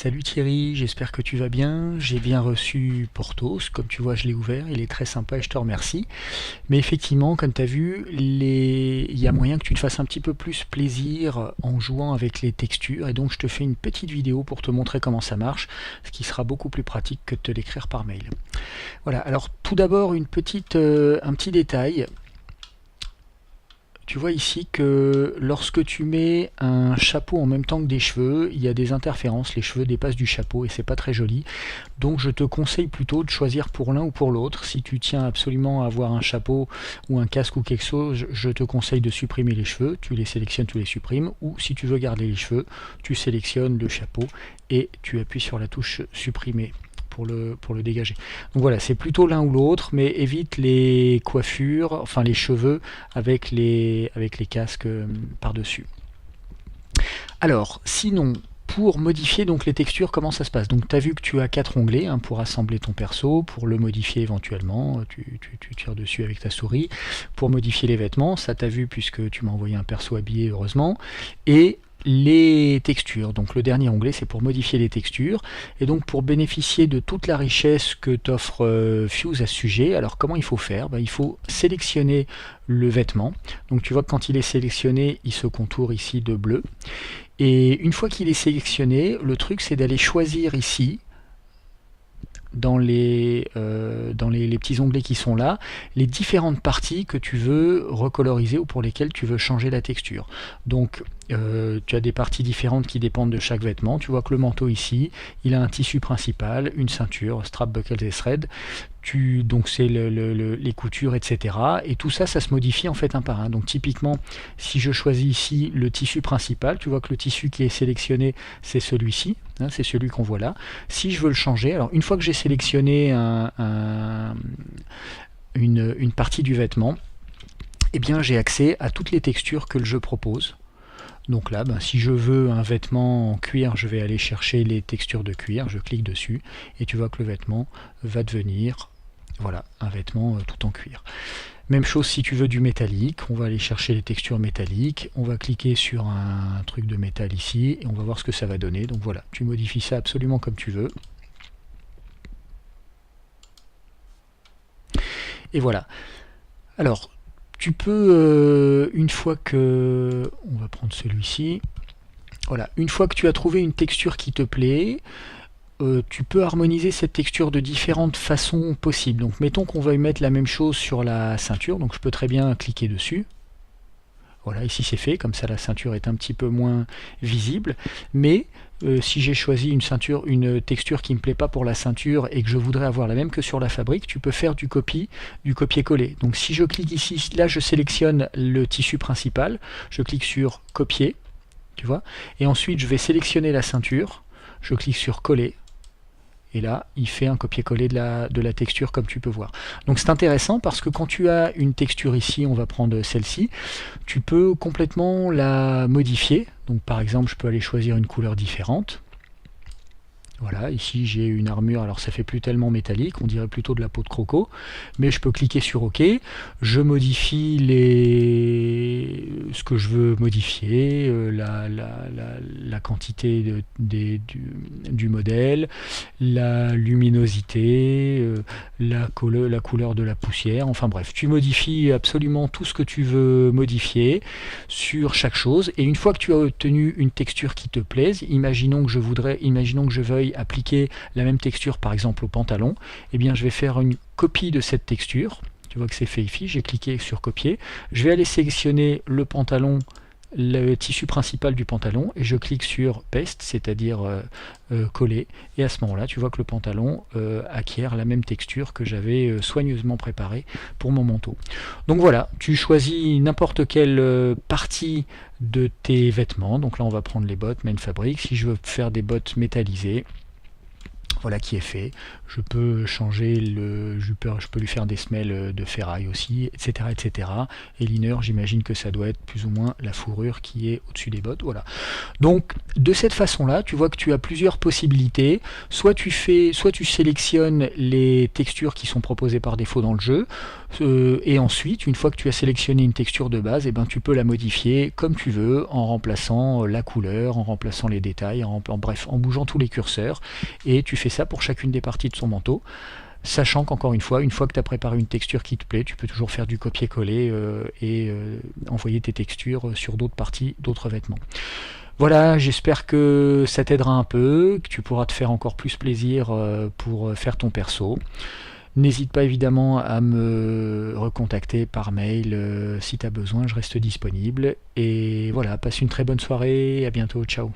Salut Thierry, j'espère que tu vas bien. J'ai bien reçu Porthos, comme tu vois je l'ai ouvert, il est très sympa et je te remercie. Mais effectivement, comme tu as vu, il y a moyen que tu te fasses un petit peu plus plaisir en jouant avec les textures et donc je te fais une petite vidéo pour te montrer comment ça marche, ce qui sera beaucoup plus pratique que de te l'écrire par mail. Voilà, alors tout d'abord un petit détail. Tu vois ici que lorsque tu mets un chapeau en même temps que des cheveux, il y a des interférences, les cheveux dépassent du chapeau et c'est pas très joli. Donc je te conseille plutôt de choisir pour l'un ou pour l'autre. Si tu tiens absolument à avoir un chapeau ou un casque ou quelque chose, je te conseille de supprimer les cheveux, tu les sélectionnes, tu les supprimes, ou si tu veux garder les cheveux, tu sélectionnes le chapeau et tu appuies sur la touche supprimer pour le dégager. Donc voilà, c'est plutôt l'un ou l'autre, mais évite les coiffures, enfin les cheveux avec les casques par-dessus. Alors, sinon, pour modifier donc les textures, comment ça se passe? Donc tu as vu que tu as 4 onglets hein, pour assembler ton perso, pour le modifier éventuellement, tu tires dessus avec ta souris, pour modifier les vêtements, ça t'as vu puisque tu m'as envoyé un perso habillé heureusement, et les textures, donc le dernier onglet c'est pour modifier les textures et donc pour bénéficier de toute la richesse que t'offre Fuse à ce sujet, alors comment il faut faire? Il faut sélectionner le vêtement, donc tu vois que quand il est sélectionné il se contourne ici de bleu et une fois qu'il est sélectionné, le truc c'est d'aller choisir ici dans les petits onglets qui sont là, les différentes parties que tu veux recoloriser ou pour lesquelles tu veux changer la texture. Donc tu as des parties différentes qui dépendent de chaque vêtement. Tu vois que le manteau ici, il a un tissu principal, une ceinture, strap, buckles et thread. Donc c'est les coutures, etc. Et tout ça, ça se modifie en fait un par un. Donc typiquement, si je choisis ici le tissu principal, tu vois que le tissu qui est sélectionné, c'est celui-ci, hein, c'est celui qu'on voit là. Si je veux le changer, alors une fois que j'ai sélectionné une partie du vêtement, eh bien j'ai accès à toutes les textures que le jeu propose. Donc là, si je veux un vêtement en cuir, je vais aller chercher les textures de cuir, je clique dessus, et tu vois que le vêtement va devenir, voilà, un vêtement tout en cuir. Même chose si tu veux du métallique, on va aller chercher les textures métalliques, on va cliquer sur un truc de métal ici, et on va voir ce que ça va donner. Donc voilà, tu modifies ça absolument comme tu veux. Et voilà. Alors, tu peux, une fois que... On va prendre celui-ci. Voilà, une fois que tu as trouvé une texture qui te plaît, tu peux harmoniser cette texture de différentes façons possibles. Donc mettons qu'on veuille mettre la même chose sur la ceinture, donc je peux très bien cliquer dessus. Voilà, ici c'est fait, comme ça la ceinture est un petit peu moins visible, mais si j'ai choisi une texture qui ne me plaît pas pour la ceinture et que je voudrais avoir la même que sur la fabrique, tu peux faire du copier-coller. Donc si je clique ici, là je sélectionne le tissu principal, je clique sur copier, tu vois, et ensuite je vais sélectionner la ceinture, je clique sur coller, et là il fait un copier-coller de la texture comme tu peux voir. Donc c'est intéressant parce que quand tu as une texture ici, on va prendre celle-ci, tu peux complètement la modifier. Donc par exemple je peux aller choisir une couleur différente. Voilà, ici j'ai une armure, alors ça fait plus tellement métallique, on dirait plutôt de la peau de croco, mais je peux cliquer sur OK, je modifie ce que je veux modifier, la quantité du modèle, la luminosité, la couleur de la poussière, enfin bref, tu modifies absolument tout ce que tu veux modifier sur chaque chose, et une fois que tu as obtenu une texture qui te plaise, imaginons que je veuille appliquer la même texture par exemple au pantalon, eh bien je vais faire une copie de cette texture. Tu vois que c'est fait ici, j'ai cliqué sur copier, je vais aller sélectionner le pantalon, le tissu principal du pantalon, et je clique sur paste, c'est-à-dire coller, et à ce moment là tu vois que le pantalon acquiert la même texture que j'avais soigneusement préparée pour mon manteau. Donc voilà, tu choisis n'importe quelle partie de tes vêtements. Donc là on va prendre les bottes main fabric. Si je veux faire des bottes métallisées, Voilà qui est fait. Je peux changer je peux lui faire des semelles de ferraille aussi, etc. etc. Et l'inner, j'imagine que ça doit être plus ou moins la fourrure qui est au-dessus des bottes. Voilà. Donc de cette façon-là, tu vois que tu as plusieurs possibilités. Soit tu sélectionnes les textures qui sont proposées par défaut dans le jeu, et ensuite, une fois que tu as sélectionné une texture de base, tu peux la modifier comme tu veux, en remplaçant la couleur, en remplaçant les détails, bref, en bougeant tous les curseurs. Et tu fais ça pour chacune des parties de son manteau. Sachant qu'encore une fois que tu as préparé une texture qui te plaît, tu peux toujours faire du copier-coller et envoyer tes textures sur d'autres parties, d'autres vêtements. Voilà, j'espère que ça t'aidera un peu, que tu pourras te faire encore plus plaisir pour faire ton perso. N'hésite pas évidemment à me recontacter par mail si tu as besoin, je reste disponible. Et voilà, passe une très bonne soirée, à bientôt, ciao.